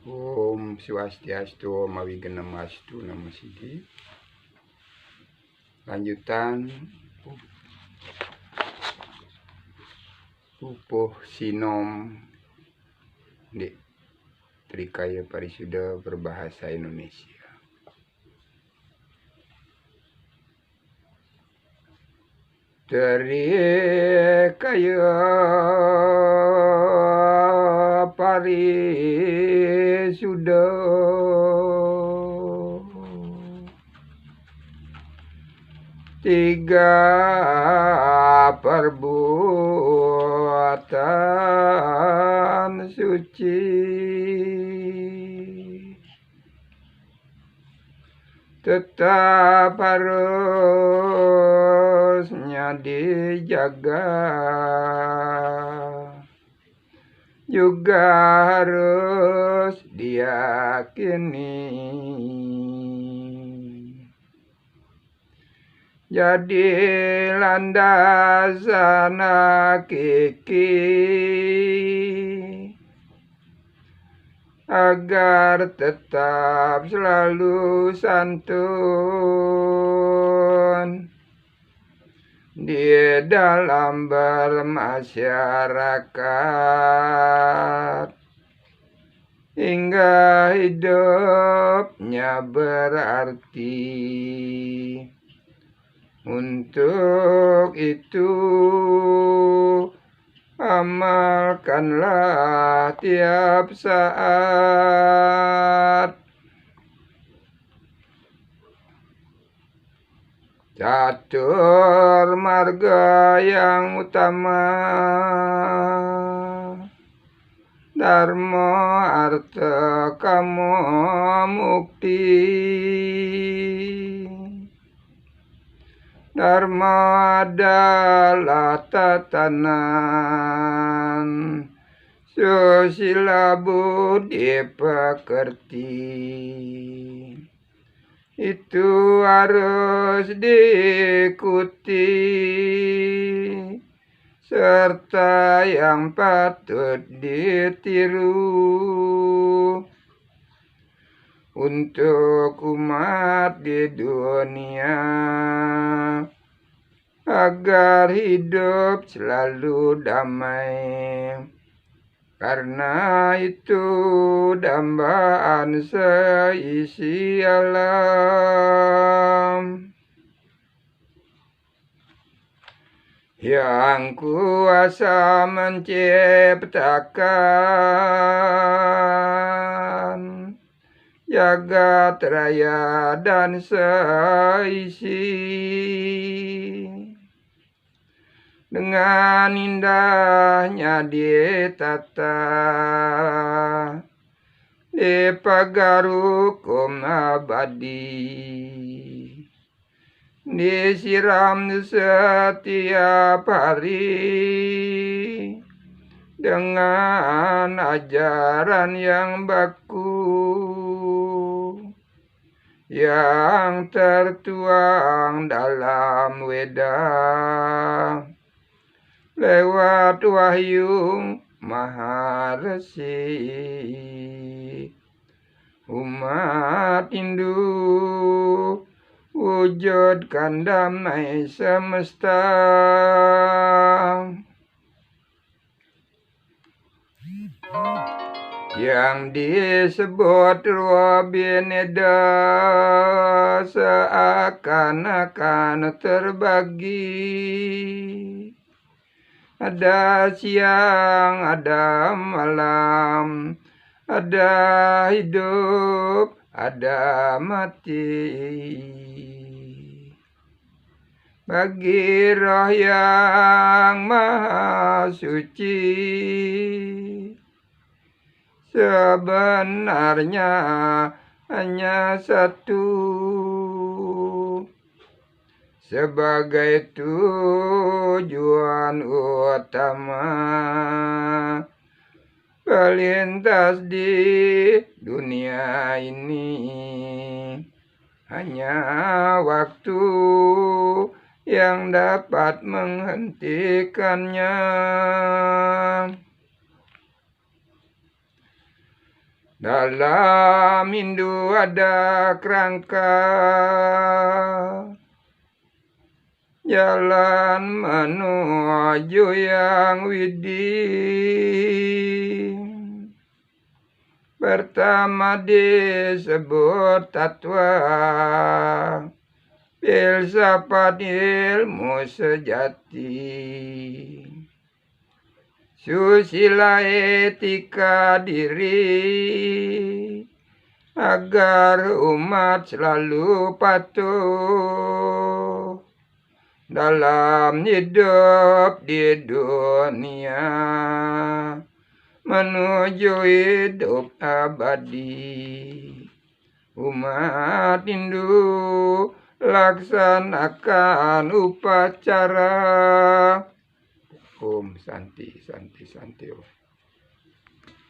Om Swastiastu, Mawigenamastu, Namo Sidi. Lanjutan Pupuh Sinom di Tri Kaya Parisudha Berbahasa Indonesia. Tri Kaya Parisudha, tiga perbuatan suci, tetap harusnya dijaga, juga harus diyakini. Jadi landasan hakiki agar tetap selalu santun di dalam bermasyarakat, hingga hidupnya berarti. Untuk itu amalkanlah tiap saat catur marga yang utama, dharma arta kamo mukti. Dharma adalah tatanan, susila budi pekerti. Itu harus diikuti, serta yang patut ditiru untuk umat di dunia, agar hidup selalu damai. Karena itu dambaan seisi alam, yang kuasa menciptakan jagat raya dan seisi, dengan indahnya ditata di pagar hukum abadi, disiram setiap hari dengan ajaran yang baku, yang tertuang dalam Weda lewat wahyu Maharesi. Umat Hindu wujudkan damai semesta, yang disebut Robineda seakan-akan terbagi. Ada siang, ada malam, ada hidup, ada mati. Bagi roh yang maha suci, sebenarnya hanya satu, sebagai tujuan utama melintas di dunia ini. Hanya waktu yang dapat menghentikannya. Dalam Hindu ada kerangka jalan menuju yang widih. Pertama disebut tatwa, filsafat ilmu sejati, susila etika diri, agar umat selalu patuh dalam hidup di dunia menuju hidup abadi. Umat Hindu laksanakan upacara Om Santi Santi Santi.